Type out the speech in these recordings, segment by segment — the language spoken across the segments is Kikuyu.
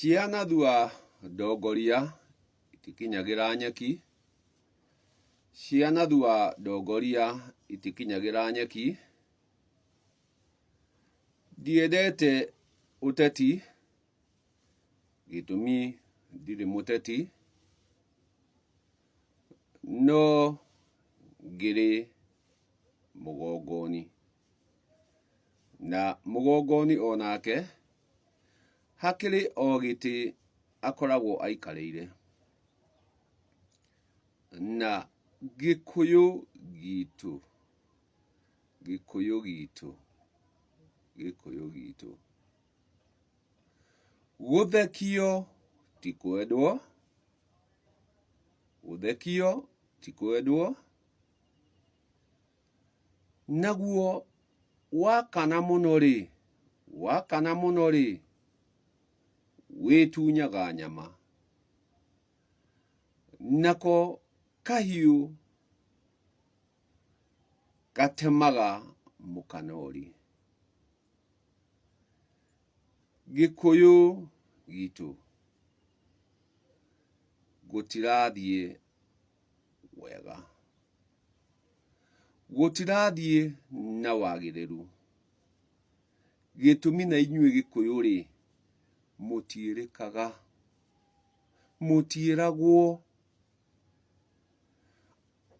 Ciana thua ndongoria itikinyagira nyeki. Ciana thua ndongoria itikinyagira nyeki. Ndiendete uteti gitumi ndiri muteti no ngiri mugongoni na mugongoni onake hakiri o giti akoragwo aikarĩire na gikuyu gitu guthekio tikwendwo naguo wakana muno ri witunyaga nyama nako kahiu gatemaga mukanori. Gikuyu gitu gutirathie wega, gutirathie na wagiriru gitumi na inyue Gikuyu ri mutiirikaga mutiiragwo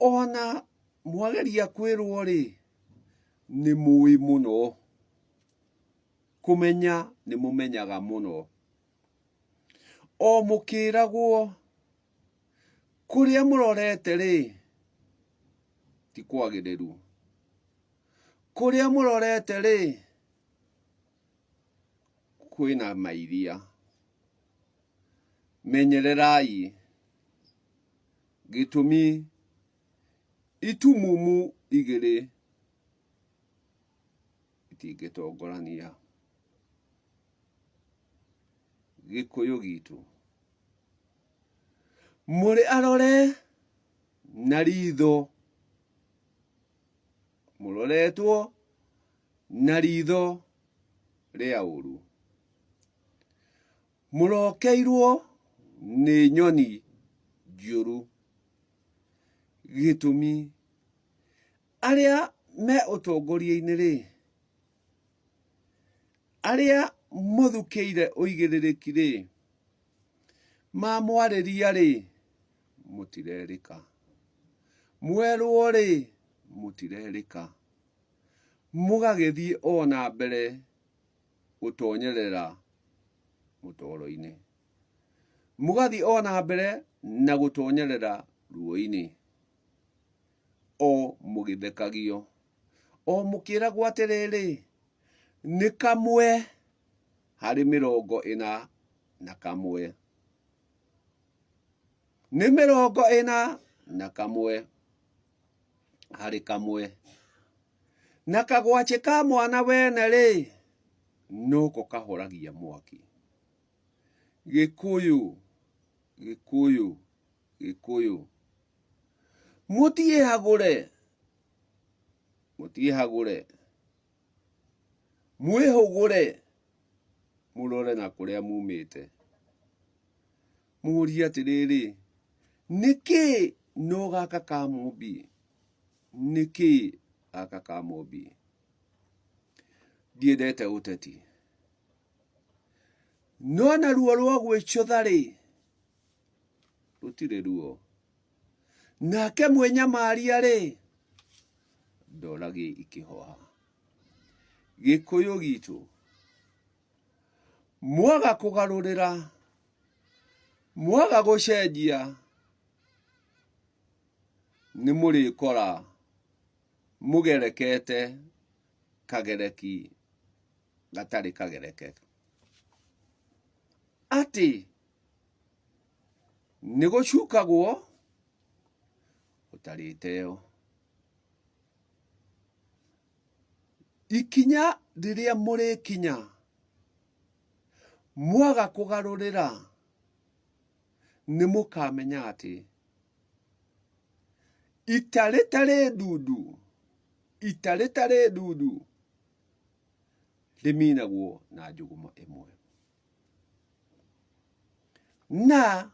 ona mwageria kwirwo ri ni mui muno kumenya ni mumenyaga muno o mukiragwo kuria murorete ri ti kwagiriru kuria murorete ri kwina mairia. Menyererai gitumi itumumu igiri itingitongorania. Gikuyu gitu muri arore na ritho, muroretwo na ritho ria uru, murokeirwo ni nyoni njuru gitumi aria me utongoria-ini ri aria muthukiire uigiririki ri mamwariria ri mutirerika, mwerwo ri mutirerika, mugagithie ona mbere gutonyerera mutoro-ini, mugathie ona mbere na gutonyerera ruo-ini o mugithekagio o mukiragwo atiriri ni kamwe hari 41 ni 41 hari kamwe na kagwachi ka mwana wene ri nuko kahoragia mwaki. Gikuyu mutiehagure mwihugure murore na kuria mumite muria atiriri niki no gaka ka mumbi niki aka ka mumbi. Ndiendete uteti no na ruo rwa gwicutha ri rutire ruo nake mwenyamaria ri ndoragi ikihoha. Gikuyu gitu mwaga kugarurira mwaga gucenjia ni murikora mugerekete kagereki gatari kagereke ati ni gucukagwo utariteo. Ikinya riria murikinya mwaga kugarurira ni mukamenya ati itaritare ndudu riminagwo na njuguma imwe. na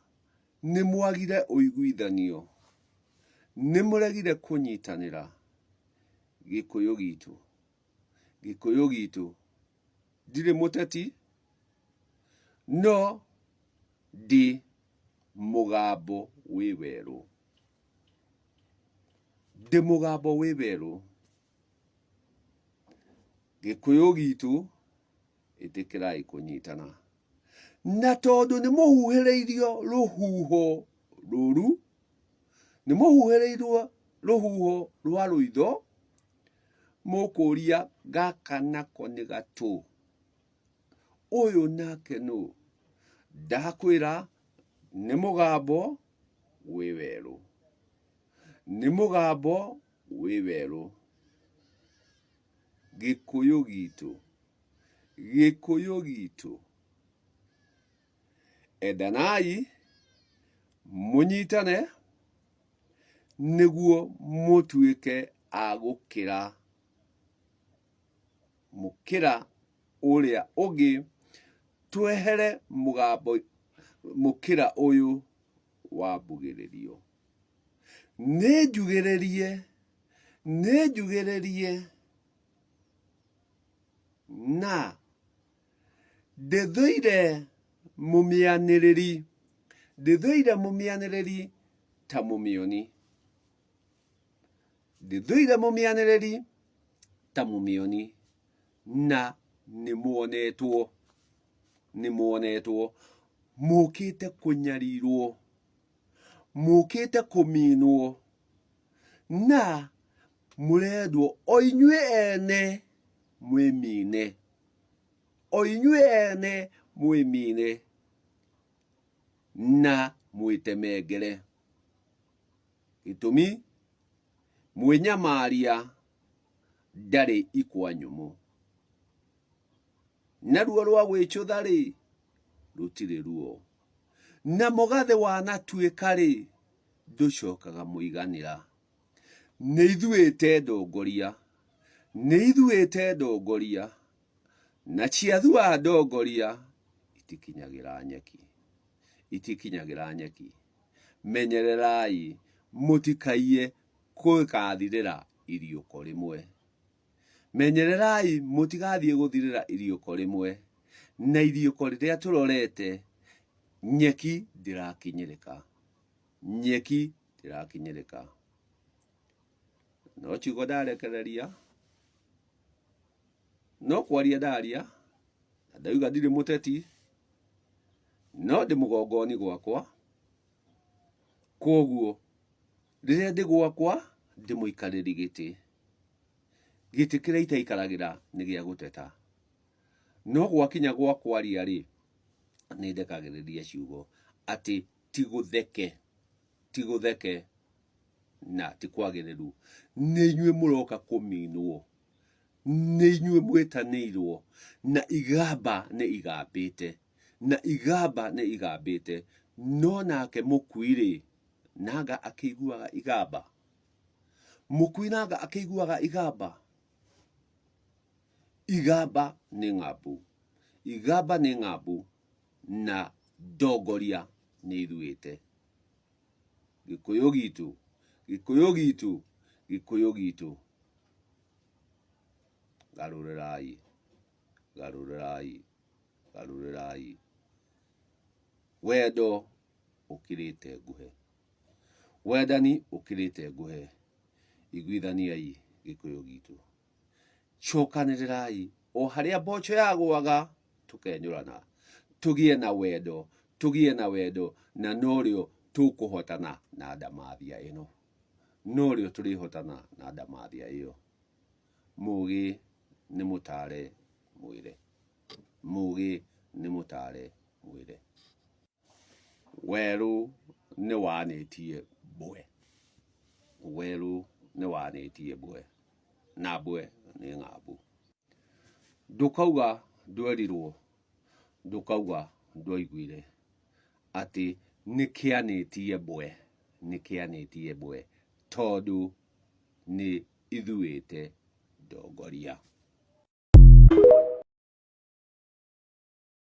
nĩ mwagire ũiguithanio, nĩ mũregire kũnyitanĩra. Gĩkũyũ gitu ndirĩ mũteti, no ndi mũgambo wĩ werũ. Ndi mũgambo wĩ werũ. Gĩkũyũ gitu ĩtĩkĩrai kũnyitana. Na tondũ nĩ mũhuhĩrĩirio rũhuho rũru, nĩ mũhuhĩrĩirwo rũhuho rwa rũitho, mũkũria gaka nako nĩ gatũ. Ũyũ nake nũ? Ndakwĩra nĩ mũgambo wĩ werũ. Nĩ mũgambo wĩ werũ. Gĩkũyũ gitu. Endanai mũnyitane nĩguo mũtuĩke a gũkĩra mũkĩra ũrĩa ũngĩ, twehere mũgambo mũkĩra ũyũ wa mbugĩrĩrio. Nĩnjugĩrĩrie na ndĩthũire mũmĩanĩrĩri ta mũmĩoni. Ndĩthũire mũmĩanĩrĩri ta mũmĩoni, na nĩmuonetwo mũkĩte kũnyarirwo, mũkĩte kũminwo, na mũrendwo o inyuĩ ene mwĩmine. O inyuĩ ene mwĩmine na mwĩtemengere. Gĩtũmi mwĩnyamaria ndarĩ ikwa nyũmũ. Na ruo rwa gwĩcũtha-rĩ rũtirĩ ruo. Na mũgathĩ wanatuĩka-rĩ ndũcokaga mũiganĩra. Nĩ ithuĩte ndongoria, na ciathua ndongoria itikinyagĩra nyeki. Menyererai mũtikaiye gũgathirĩra iriũko rĩmwe. Menyererai mũtigathiĩ gũthirĩra iriũko rĩmwe. Na iriũko rĩrĩa tũrorete, nyeki ndĩrakinyĩrĩka. No ciugo ndarekereria, no kwaria ndaria, na ndauga ndirĩ mũteti, no ndĩ mũgongoni gwakwa. Koguo rĩrĩa ndĩ gwakwa ndĩ mũikarĩri gĩtĩ. Gĩtĩ kĩrĩa itaikaragĩra nĩ gĩa gũteta. No gwakinya gwa kwaria-rĩ, nĩ ndekagĩrĩria ciugo atĩ ti gũtheke na ti kwagĩrĩru. Nĩ inyuĩ mũroka kũminwo, nĩ inyuĩ mwĩtanĩirwo, na igamba nĩ igambĩte. No nake mũkui-rĩ, nanga akĩiguaga igamba. Mũkui nanga akĩiguaga igamba. Igamba nĩ ng'ambu na ndongoria nĩ ithuĩte. Gĩkũyũ gitu. Garũrĩrai. Wendo ũkĩrĩte nguhe. Wendani ũkĩrĩte nguhe. Iguithaniai gĩkũyũ gitu. Cokanĩrĩrai o harĩa mboco yagwaga tũkenyũrana. Tũgĩe na wendo, na norĩo tũkũhotana na ndamathia ĩno. Norĩo tũrĩhotana na ndamathia ĩyo. Mũgĩ nĩ mũtare mwĩre. Werũ nĩ wanĩtie mbwe. Na mbwe nĩ ng'ambu. Ndũkauga ndwerirwo, ndũkauga ndwaiguire atĩ nĩkĩanĩtie mbwe tondũ nĩ ithuĩte ndongoria.